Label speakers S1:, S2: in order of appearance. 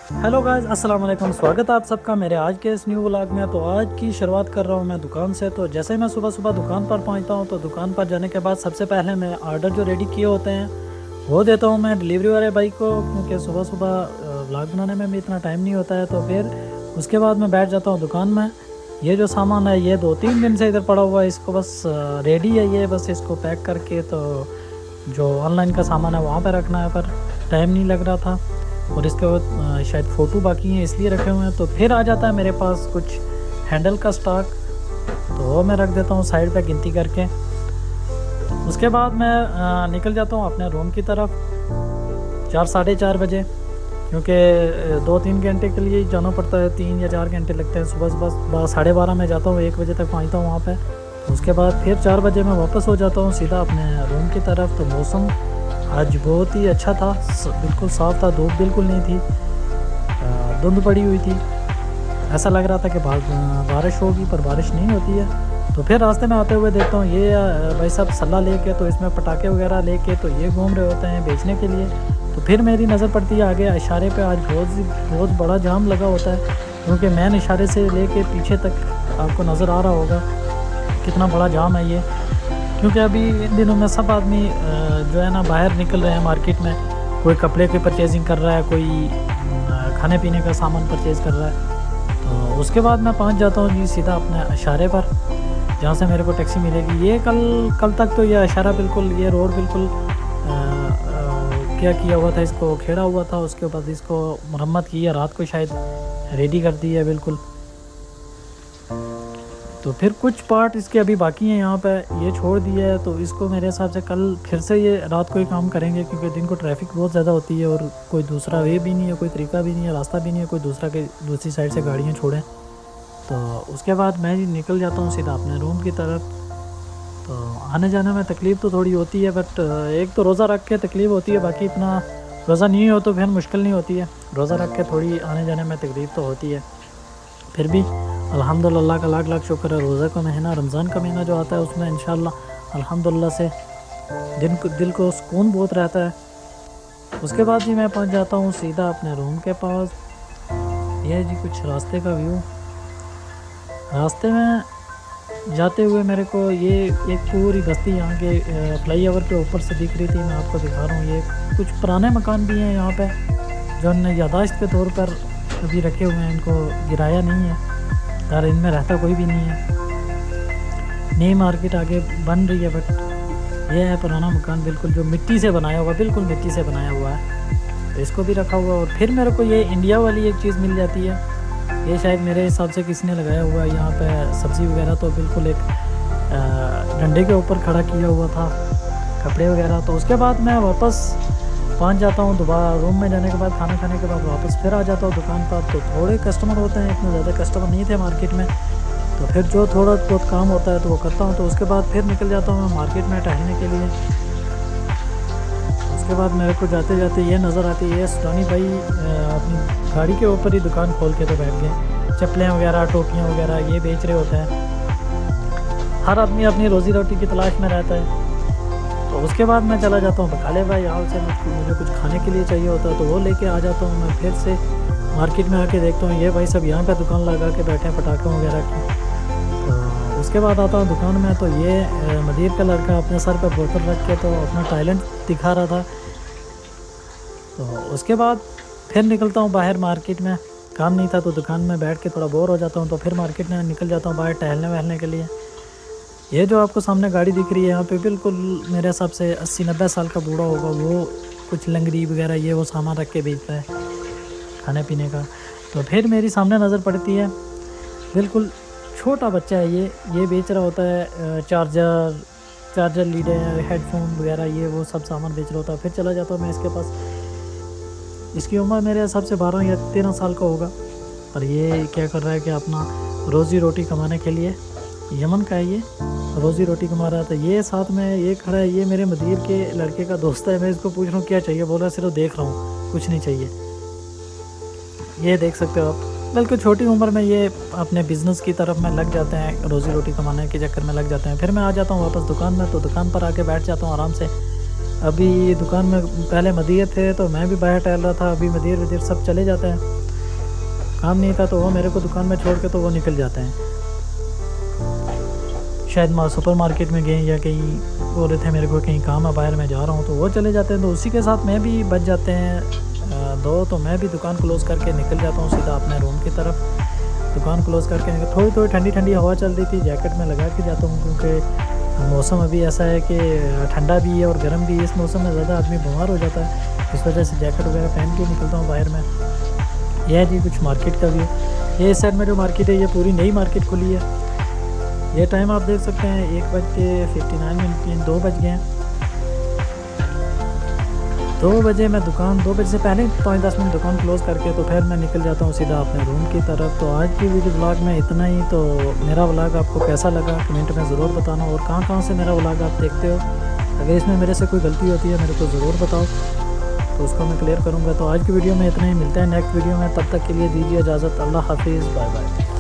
S1: Hello guys, अस्सलाम वालेकुम। स्वागत है आप सबका मेरे आज के इस न्यू व्लॉग में। तो आज की शुरुआत कर रहा हूँ मैं दुकान से। तो जैसे ही मैं सुबह सुबह दुकान पर पहुँचता हूँ तो दुकान पर जाने के बाद सबसे पहले मैं ऑर्डर जो रेडी किए होते हैं वो देता हूँ मैं डिलीवरी वाले भाई को, क्योंकि सुबह सुबह व्लॉग बनाने में भी इतना टाइम नहीं होता है। तो फिर उसके बाद मैं बैठ जाता हूँ दुकान में। ये जो सामान है ये 2-3 दिन से इधर पड़ा हुआ है, इसको बस रेडी है, ये बस इसको पैक करके तो जो ऑनलाइन का सामान है वहाँ पर रखना है, पर टाइम नहीं लग रहा था। और इसके बाद शायद फ़ोटो बाकी हैं इसलिए रखे हुए हैं। तो फिर आ जाता है मेरे पास कुछ हैंडल का स्टॉक, तो वो मैं रख देता हूँ साइड पे गिनती करके। उसके बाद मैं निकल जाता हूँ अपने रूम की तरफ 4-4:30 बजे, क्योंकि 2-3 घंटे के लिए जाना पड़ता है, 3 या 4 घंटे लगते हैं। सुबह सुबह 12:30 में जाता हूँ, 1 बजे तक पहुँचता हूँ वहाँ पे। उसके बाद फिर 4 बजे मैं वापस हो जाता हूँ सीधा अपने रूम की तरफ। तो मौसम आज बहुत ही अच्छा था, बिल्कुल साफ़ था, धूप बिल्कुल नहीं थी, धुंध पड़ी हुई थी। ऐसा लग रहा था कि बारिश होगी, पर बारिश नहीं होती है। तो फिर रास्ते में आते हुए देखता हूँ ये भाई साहब सल्ला लेके, तो इसमें पटाखे वगैरह लेके तो ये घूम रहे होते हैं बेचने के लिए। तो फिर मेरी नज़र पड़ती है आगे इशारे पे। आज बहुत बड़ा जाम लगा होता है, क्योंकि मेन इशारे से लेके पीछे तक आपको नज़र आ रहा होगा कितना बड़ा जाम है ये। क्योंकि अभी इन दिनों में सब आदमी जो है ना बाहर निकल रहे हैं मार्केट में। कोई कपड़े की परचेजिंग कर रहा है, कोई खाने पीने का सामान परचेज़ कर रहा है। तो उसके बाद मैं पहुंच जाता हूँ जी सीधा अपने इशारे पर, जहाँ से मेरे को टैक्सी मिलेगी। ये कल तक तो ये इशारा बिल्कुल, ये रोड बिल्कुल क्या किया हुआ था, इसको खेड़ा हुआ था। उसके बाद इसको मरम्मत की है, रात को शायद रेडी कर दी है बिल्कुल। तो फिर कुछ पार्ट इसके अभी बाकी हैं यहाँ पे, ये छोड़ दिया है। तो इसको मेरे हिसाब से कल फिर से ये रात को ही काम करेंगे, क्योंकि दिन को ट्रैफिक बहुत ज़्यादा होती है और कोई दूसरा वे भी नहीं है, कोई तरीका भी नहीं है, रास्ता भी नहीं है कोई दूसरा के दूसरी साइड से गाड़ियाँ छोड़ें। तो उसके बाद मैं निकल जाता हूँ सीधा अपने रूम की तरफ। तो आने जाने में तकलीफ़ तो थोड़ी होती है, बट एक तो रोज़ा रख के तकलीफ़ होती है, बाकी इतना रोज़ा नहीं हो तो फिर मुश्किल नहीं होती है। रोज़ा रख के थोड़ी आने जाने में तकलीफ़ तो होती है, फिर भी अल्हम्दुलिल्लाह का लाख लाख शुक्र है। रोज़ा का महीना, रमज़ान का महीना जो आता है उसमें इंशाअल्लाह अल्हम्दुलिल्लाह से दिल को सुकून बहुत रहता है। उसके बाद जी मैं पहुंच जाता हूँ सीधा अपने रूम के पास। यह जी कुछ रास्ते का व्यू। रास्ते में जाते हुए मेरे को ये एक पूरी बस्ती यहाँ के फ्लाई ओवर के ऊपर से दिख रही थी, मैं आपको दिखा रहा हूँ। ये कुछ पुराने मकान भी हैं यहाँ पे, जो उन्होंने यादाश्त के तौर पर अभी रखे हुए हैं, इनको गिराया नहीं है यार, इनमें रहता कोई भी नहीं है। नई मार्केट आगे बन रही है, बट ये है पुराना मकान बिल्कुल, जो मिट्टी से बनाया हुआ, बिल्कुल मिट्टी से बनाया हुआ है। तो इसको भी रखा हुआ है। और फिर मेरे को ये इंडिया वाली एक चीज़ मिल जाती है, ये शायद मेरे हिसाब से किसी ने लगाया हुआ है यहाँ पे सब्ज़ी वगैरह। तो बिल्कुल एक डंडे के ऊपर खड़ा किया हुआ था, कपड़े वगैरह। तो उसके बाद मैं वापस पहुंच जाता हूँ दोबारा रूम में जाने के बाद, खाना खाने के बाद वापस फिर आ जाता हूँ दुकान पर। तो थोड़े कस्टमर होते हैं, इतने ज़्यादा कस्टमर नहीं थे मार्केट में। तो फिर जो थोड़ा बहुत काम होता है तो वो करता हूँ। तो उसके बाद फिर निकल जाता हूँ मैं मार्केट में टहलने के लिए। उसके बाद मेरे को जाते जाते ये नज़र आती है, सुडानी भाई अपनी गाड़ी के ऊपर ही दुकान खोल के तो बैठ गए। चप्पलें वगैरह, टोपियाँ वगैरह ये बेच रहे होते हैं। हर आदमी अपनी रोज़ी रोटी की तलाश में रहता है। तो उसके बाद मैं चला जाता हूँ बकाले भाई हाल से, मुझे कुछ खाने के लिए चाहिए होता है तो वो लेके आ जाता हूँ मैं। फिर से मार्केट में आके देखता हूँ ये भाई सब यहाँ पे दुकान लगा के बैठे हैं पटाखों वगैरह की। तो उसके बाद आता हूँ दुकान में, तो ये मदीर का लड़का अपने सर पे बोतल रख के तो अपना टैलेंट दिखा रहा था। तो उसके बाद फिर निकलता हूँ बाहर मार्केट में, काम नहीं था तो दुकान में बैठ के थोड़ा बोर हो जाता हूँ। तो फिर मार्केट में निकल जाता हूँ बाहर टहलने वहलने के लिए। ये जो आपको सामने गाड़ी दिख रही है यहाँ पे, बिल्कुल मेरे हिसाब से 80-90 साल का बूढ़ा होगा, वो कुछ लंगड़ी वगैरह ये वो सामान रख के बेचता है खाने पीने का। तो फिर मेरी सामने नज़र पड़ती है बिल्कुल छोटा बच्चा है, ये बेच रहा होता है चार्जर लीडर, हेडफोन वगैरह ये वो सब सामान बेच रहा होता है। फिर चला जाता हूँ मैं इसके पास। इसकी उम्र मेरे हिसाब से 12 या 13 साल का होगा। और ये क्या कर रहा है कि अपना रोज़ी रोटी कमाने के लिए, यमन का है ये, रोज़ी रोटी कमा रहा था। ये साथ में ये खड़ा है, ये मेरे मदीर के लड़के का दोस्त है। मैं इसको पूछ रहा हूँ क्या चाहिए, बोल रहा सिर्फ देख रहा हूँ, कुछ नहीं चाहिए। ये देख सकते हो आप, बिल्कुल छोटी उम्र में ये अपने बिज़नेस की तरफ में लग जाते हैं, रोज़ी रोटी कमाने के चक्कर में लग जाते हैं। फिर मैं आ जाता हूँ वापस दुकान में, तो दुकान पर आके बैठ जाता हूँ आराम से। अभी दुकान में पहले मदीर थे तो मैं भी बाहर टहल रहा था, अभी मदीर वदीर सब चले जाते हैं, काम नहीं था तो वो मेरे को दुकान में छोड़ के तो वो निकल जाते हैं, शायद सुपर मार्केट में गए या कहीं बोल रहे थे मेरे को कहीं काम है बाहर मैं जा रहा हूँ, तो वो चले जाते हैं। तो उसी के साथ मैं भी बच जाते हैं दो, तो मैं भी दुकान क्लोज़ करके निकल जाता हूँ सीधा अपने रूम की तरफ। दुकान क्लोज़ करके थोड़ी थोड़ी ठंडी ठंडी हवा चल रही थी, जैकेट में लगा के जाता हूँ क्योंकि मौसम अभी ऐसा है कि ठंडा भी है और गर्म भी है। इस मौसम में ज़्यादा आदमी बीमार हो जाता है, इस वजह से जैकेट वगैरह पहन के निकलता हूँ बाहर में। यह है जी कुछ मार्केट का व्यू। ये इस साइड में जो मार्केट है ये पूरी नई मार्केट खुली है। ये टाइम आप देख सकते हैं 1:59, 2 बज गए हैं। 2 बजे मैं दुकान 2 बजे से पहले 5-10 मिनट दुकान क्लोज़ करके तो फिर मैं निकल जाता हूँ सीधा अपने रूम की तरफ। तो आज की वीडियो व्लॉग में इतना ही। तो मेरा व्लॉग आपको कैसा लगा कमेंट में ज़रूर बताना, और कहाँ से मेरा व्लॉग आप देखते हो। अगर इसमें मेरे से कोई गलती होती है मेरे को ज़रूर बताओ, तो उसको मैं क्लियर करूँगा। तो आज की वीडियो में इतना ही, मिलता है नेक्स्ट वीडियो में, तब तक के लिए दीजिए इजाज़त। अल्लाह हाफिज़, बाय बाय।